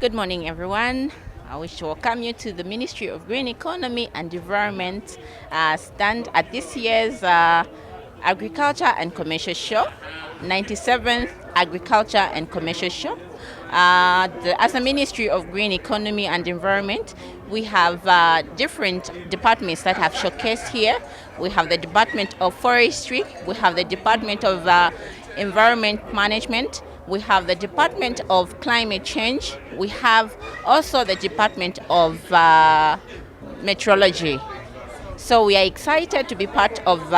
Good morning, everyone. I wish to welcome you to the Ministry of Green Economy and Environment stand at this year's Agriculture and Commercial Show, 97th Agriculture and Commercial Show. As a Ministry of Green Economy and Environment, we have different departments that have showcased here. We have the Department of Forestry, we have the Department of Environment Management, we have the Department of Climate Change, we have also the Department of Meteorology. So we are excited to be part of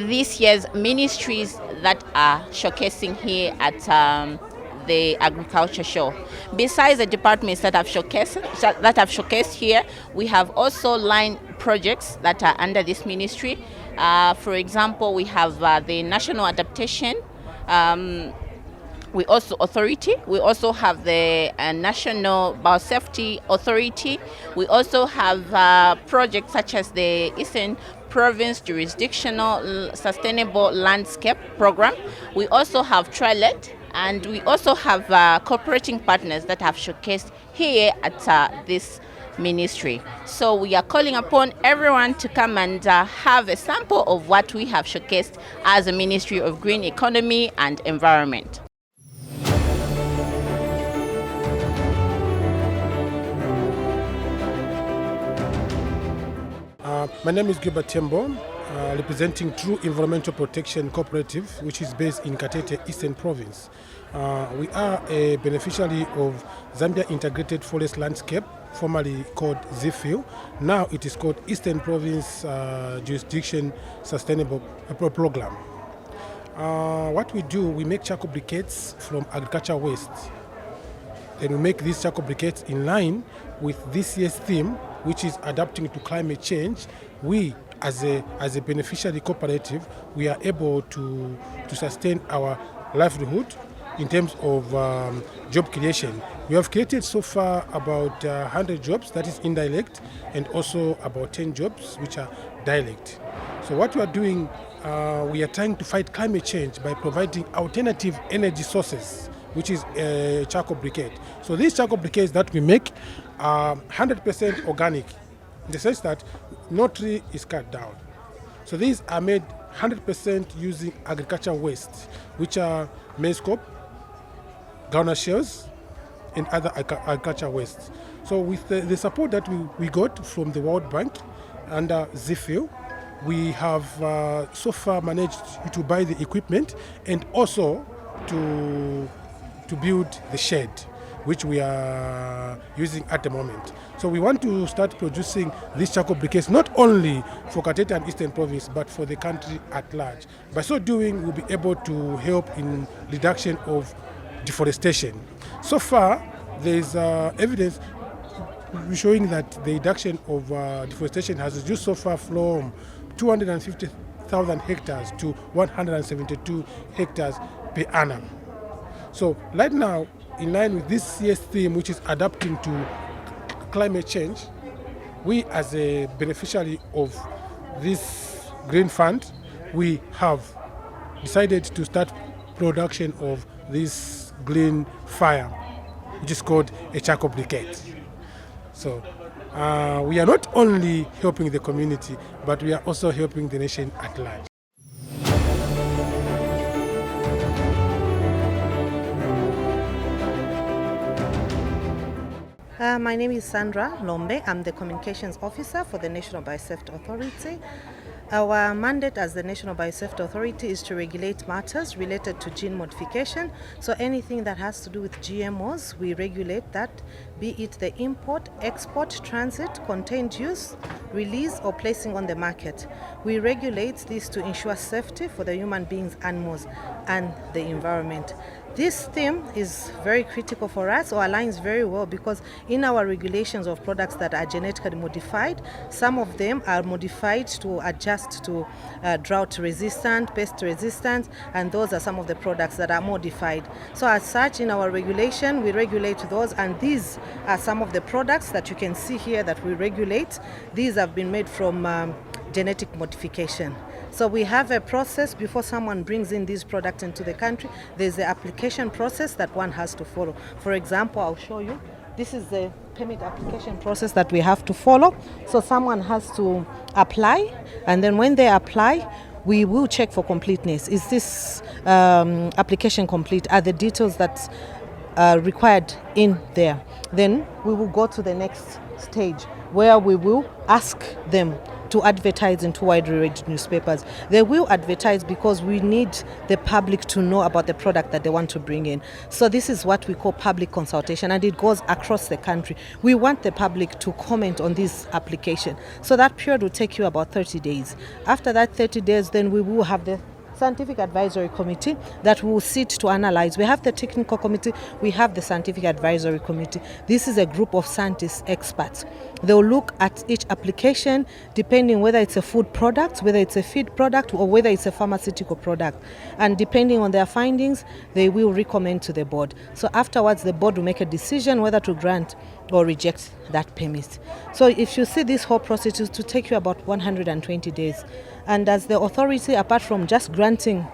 this year's ministries that are showcasing here at the agriculture show. Besides the departments that have showcased here, we have also line projects that are under this ministry. For example, we have the National Adaptation we also authority. We also have the National Biosafety Authority. We also have projects such as the Eastern Province Jurisdictional Sustainable Landscape Program. We also have Trilet, and we also have cooperating partners that have showcased here at this ministry. So we are calling upon everyone to come and have a sample of what we have showcased as a Ministry of Green Economy and Environment. My name is Gilbert Tembo, representing True Environmental Protection Cooperative, which is based in Katete, Eastern Province. We are a beneficiary of Zambia Integrated Forest Landscape, formerly called ZFIL. Now it is called Eastern Province Jurisdiction Sustainable Program. What we do, we make charcoal briquettes from agricultural waste. Then we make these charcoal briquettes in line with this year's theme, which is adapting to climate change. We, as a beneficiary cooperative, we are able to sustain our livelihood in terms of job creation. We have created so far about 100 jobs, that is indirect, and also about 10 jobs which are direct. So what we are doing, we are trying to fight climate change by providing alternative energy sources, which is a charcoal briquette. So these charcoal briquettes that we make are 100% organic, in the sense that no tree is cut down. So these are made 100% using agricultural waste, which are maize cob, groundnut shells, and other agricultural waste. So with the support that we got from the World Bank under ZFIL, we have so far managed to buy the equipment and also to build the shed, which we are using at the moment. So we want to start producing these charcoal briquettes not only for Katete and Eastern Province, but for the country at large. By so doing, we'll be able to help in reduction of deforestation. So far, there is evidence showing that the reduction of deforestation has reduced so far from 250,000 hectares to 172 hectares per annum. So right now, in line with this year's theme, which is adapting to climate change, we as a beneficiary of this green fund, we have decided to start production of this green fire, which is called a charcoal briquette. So we are not only helping the community, but we are also helping the nation at large. My name is Sandra Lombe. I'm the Communications Officer for the National Biosafety Authority. Our mandate as the National Biosafety Authority is to regulate matters related to gene modification. So anything that has to do with GMOs, we regulate that, be it the import, export, transit, contained use, release, or placing on the market. We regulate this to ensure safety for the human beings, animals, and the environment. This theme is very critical for us, or aligns very well, because in our regulations of products that are genetically modified, some of them are modified to adjust to drought resistant, pest resistant, and those are some of the products that are modified. So as such, in our regulation, we regulate those, and these are some of the products that you can see here that we regulate. These have been made from genetic modification. So we have a process before someone brings in these products into the country. There's the application process that one has to follow. For example, I'll show you. This is the permit application process that we have to follow. So someone has to apply, and then when they apply, we will check for completeness. Is this application complete? Are the details that are required in there? Then we will go to the next stage where we will ask them to advertise in two widely read newspapers. They will advertise because we need the public to know about the product that they want to bring in. So this is what we call public consultation, and it goes across the country. We want the public to comment on this application. So that period will take you about 30 days. After that 30 days, then we will have the scientific advisory committee that will sit to analyze. We have the technical committee, we have the scientific advisory committee. This is a group of scientists, experts. They'll look at each application depending whether it's a food product, whether it's a feed product, or whether it's a pharmaceutical product. And depending on their findings, they will recommend to the board. So afterwards, the board will make a decision whether to grant or reject that permit. So if you see this whole process, it will take you about 120 days. And as the authority, apart from just granting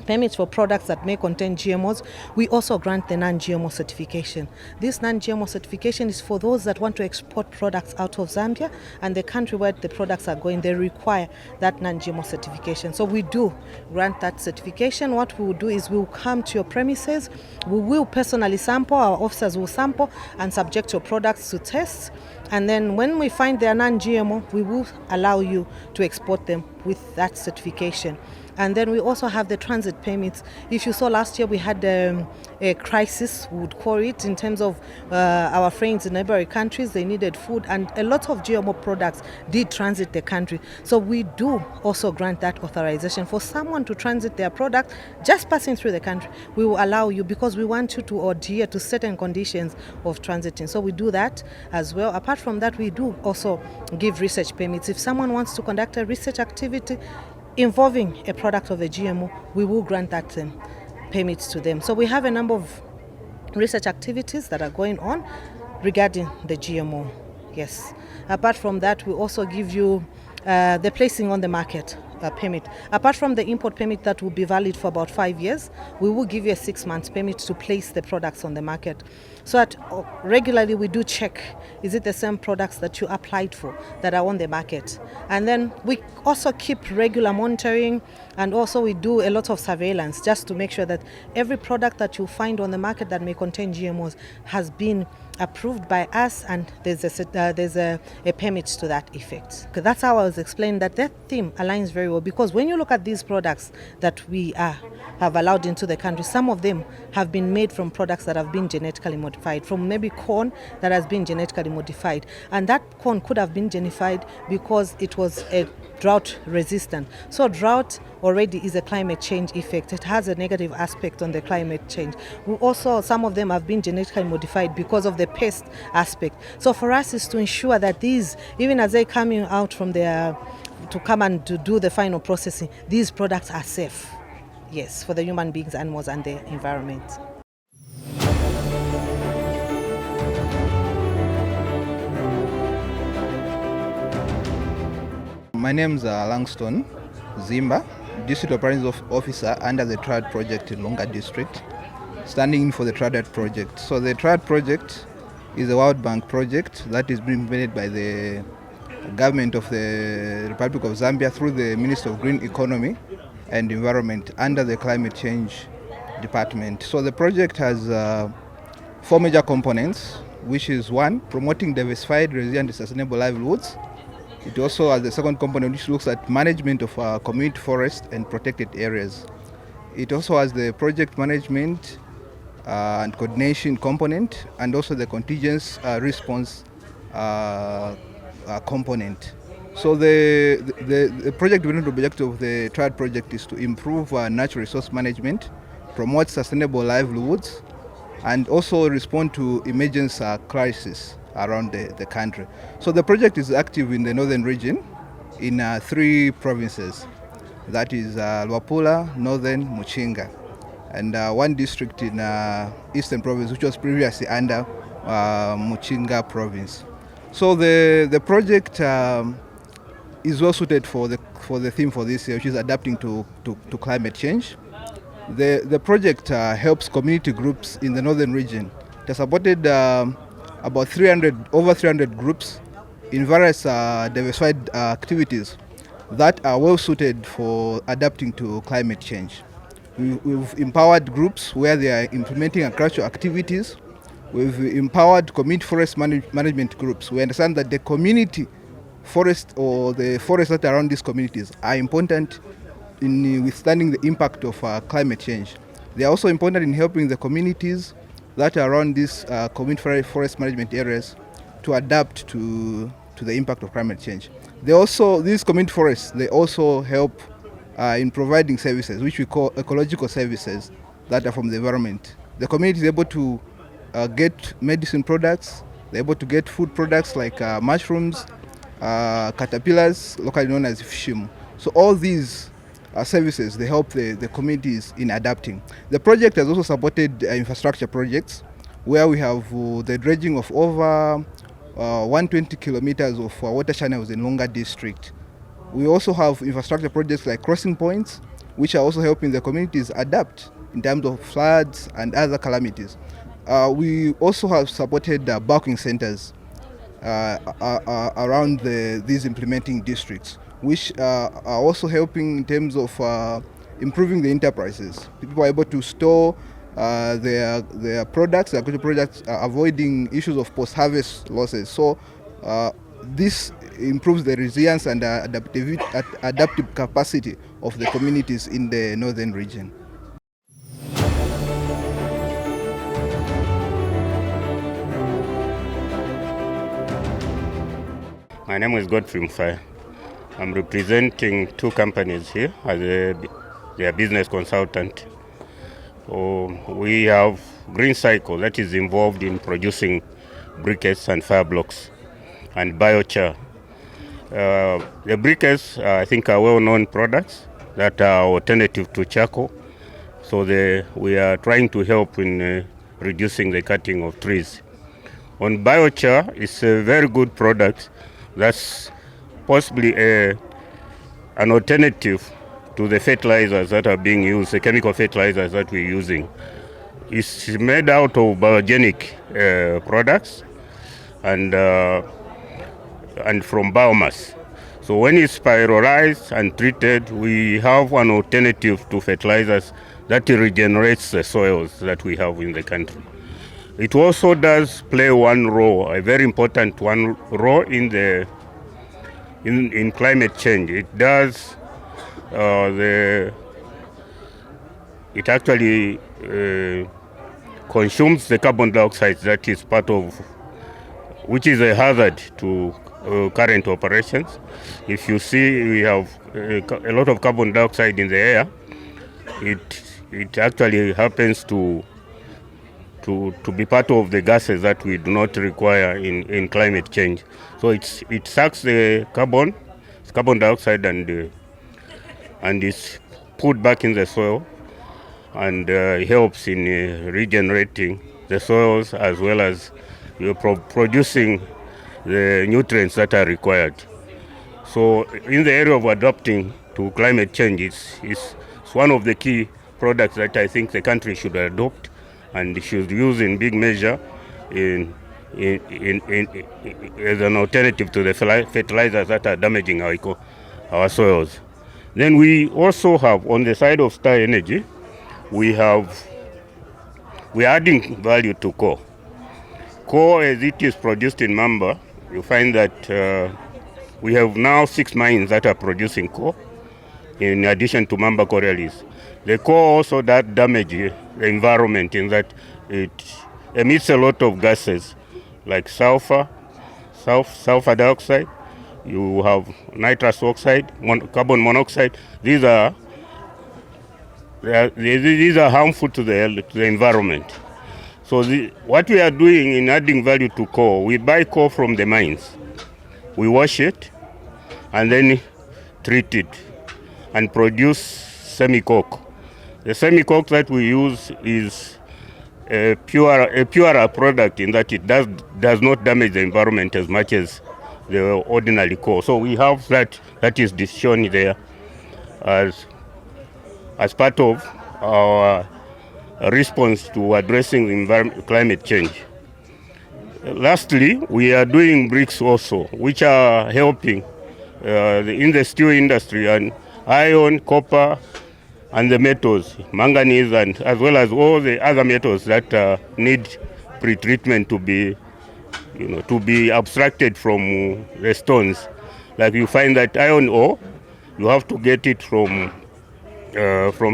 permits for products that may contain GMOs, we also grant the non-GMO certification. This non-GMO certification is for those that want to export products out of Zambia, and the country where the products are going, they require that non-GMO certification. So we do grant that certification. What we will do is we will come to your premises, we will personally sample, our officers will sample and subject your products to tests. And then when we find they are non-GMO, we will allow you to export them with that certification. And then we also have the transit permits. If you saw last year, we had a crisis, we would call it, in terms of our friends in neighboring countries. They needed food, and a lot of GMO products did transit the country. So we do also grant that authorization for someone to transit their product just passing through the country. We will allow you because we want you to adhere to certain conditions of transiting. So we do that as well. Apart from that, we do also give research permits. If someone wants to conduct a research activity involving a product of a GMO, we will grant that permits to them. So we have a number of research activities that are going on regarding the GMO. Yes. Apart from that, we also give you the placing on the market permit. Apart from the import permit that will be valid for about 5 years, we will give you a 6-month permit to place the products on the market. So that regularly we do check, is it the same products that you applied for that are on the market? And then we also keep regular monitoring, and also we do a lot of surveillance just to make sure that every product that you find on the market that may contain GMOs has been approved by us, and there's a permit to that effect. That's how I was explaining that theme aligns very well, because when you look at these products that we have allowed into the country, some of them have been made from products that have been genetically modified, from maybe corn that has been genetically modified, and that corn could have been genified because it was a drought resistant. So drought already is a climate change effect. It has a negative aspect on the climate change. We also, some of them have been genetically modified because of the pest aspect. So for us is to ensure that these, even as they coming out from their, to come and to do the final processing, these products are safe. Yes, for the human beings, animals, and the environment. My name is Langston Zimba, District Operations Officer under the Triad Project in Lunga District, standing in for the Triad Project. So the Triad Project is a World Bank project that is being implemented by the government of the Republic of Zambia through the Ministry of Green Economy and Environment under the Climate Change Department. So the project has 4 major components, which is 1, promoting diversified, resilient, and sustainable livelihoods. It also has the second component, which looks at management of community forests and protected areas. It also has the project management and coordination component, and also the contingent response component. So the project development objective of the Triad project is to improve natural resource management, promote sustainable livelihoods, and also respond to emergency crises around the country. So the project is active in the northern region in 3 provinces. That is Luapula, Northern, Muchinga, and 1 district in Eastern Province, which was previously under Muchinga Province. So the project is well suited for the theme for this year, which is adapting to climate change. The project helps community groups in the northern region. It has supported over 300 groups in various diversified activities that are well suited for adapting to climate change. We've empowered groups where they are implementing agricultural activities. We've empowered community forest management groups. We understand that the community forest or the forests that are around these communities are important in withstanding the impact of climate change. They are also important in helping the communities that are around these community forest management areas to adapt to the impact of climate change. These community forests, they also help in providing services, which we call ecological services that are from the environment. The community is able to get medicine products, they're able to get food products like mushrooms, caterpillars, locally known as fishim. So all these services, they help the communities in adapting. The project has also supported infrastructure projects where we have the dredging of over 120 kilometers of water channels in Lunga district. We also have infrastructure projects like crossing points, which are also helping the communities adapt in terms of floods and other calamities. We also have supported bulking centers around these implementing districts, which are also helping in terms of improving the enterprises. People are able to store their products, their agricultural products, avoiding issues of post-harvest losses. So this improves the resilience and adaptive capacity of the communities in the northern region. My name is Godfrey. I'm representing two companies here as their business consultant. We have Green Cycle that is involved in producing briquettes and fire blocks, and Biochar. The briquettes, I think, are well-known products that are alternative to charcoal. So we are trying to help in reducing the cutting of trees. On Biochar, it's a very good product that's possibly an alternative to the fertilizers that are being used, the chemical fertilizers that we're using. It's made out of biogenic products and from biomass. So when it's spiralized and treated, we have an alternative to fertilizers that regenerates the soils that we have in the country. It also does play one role, a very important one role in climate change. It does it actually consumes the carbon dioxide that is which is a hazard to current operations. If you see, we have a lot of carbon dioxide in the air. It actually happens to be part of the gases that we do not require in climate change. So it sucks the carbon dioxide and is put back in the soil and helps in regenerating the soils as well as producing the nutrients that are required. So in the area of adapting to climate change, it's one of the key products that I think the country should adopt and should use in big measure as an alternative to the fertilizers that are damaging our soils. Then we also have, on the side of Star Energy, we are adding value to coal. Coal, as it is produced in Mamba, you find that we have now 6 mines that are producing coal, in addition to Mamba Corelis. The coal also does damage the environment in that it emits a lot of gases like sulfur dioxide, you have nitrous oxide, carbon monoxide. These are harmful to the environment. So what we are doing in adding value to coal, we buy coal from the mines, we wash it, and then treat it and produce semi-coke. The semi-coke that we use is a purer product in that it does not damage the environment as much as the ordinary coal. So we have that is shown there as part of our response to addressing climate change. Lastly, we are doing bricks also, which are helping in the steel industry, and iron, copper, and the metals, manganese, and as well as all the other metals that need pre-treatment to be abstracted from the stones. Like you find that iron ore, you have to get it from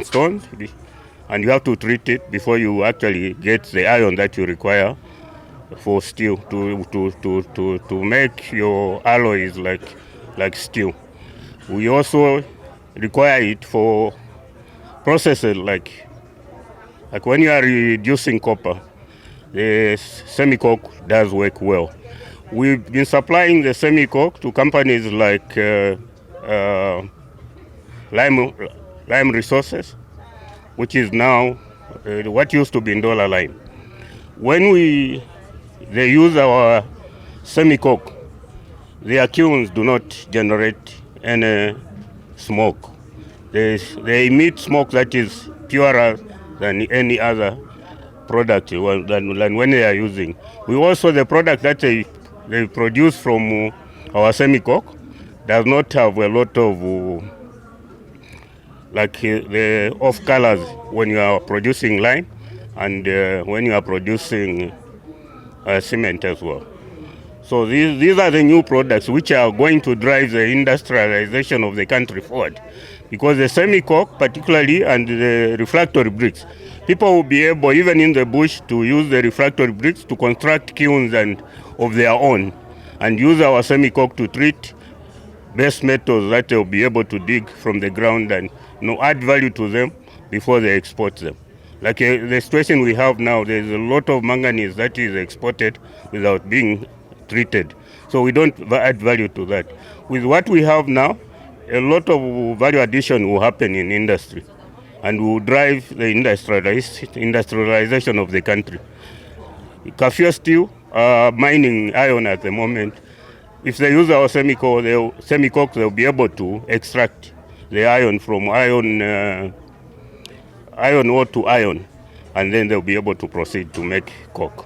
stones, and you have to treat it before you actually get the iron that you require for steel to make your alloys like steel. We also require it for processes like when you are reducing copper, the semi-coke does work well. We've been supplying the semi-coke to companies like Lime Resources, which is now what used to be Ndola Lime. When they use our semi-coke, their kilns do not generate any smoke. They emit smoke that is purer than any other product than when they are using. We also, the product that they produce from our semi-coke does not have a lot of the off colors when you are producing lime and when you are producing cement as well. So these are the new products which are going to drive the industrialization of the country forward. Because the semi-coke particularly and the refractory bricks, people will be able, even in the bush, to use the refractory bricks to construct kilns of their own and use our semi-coke to treat base metals that they'll be able to dig from the ground and add value to them before they export them. Like the situation we have now, there's a lot of manganese that is exported without being treated. So we don't add value to that. With what we have now, a lot of value addition will happen in industry and will drive the industrialization of the country. Kafia Steel are mining iron at the moment. If they use our semi-coke, they'll be able to extract the iron from iron ore to iron, and then they'll be able to proceed to make coke.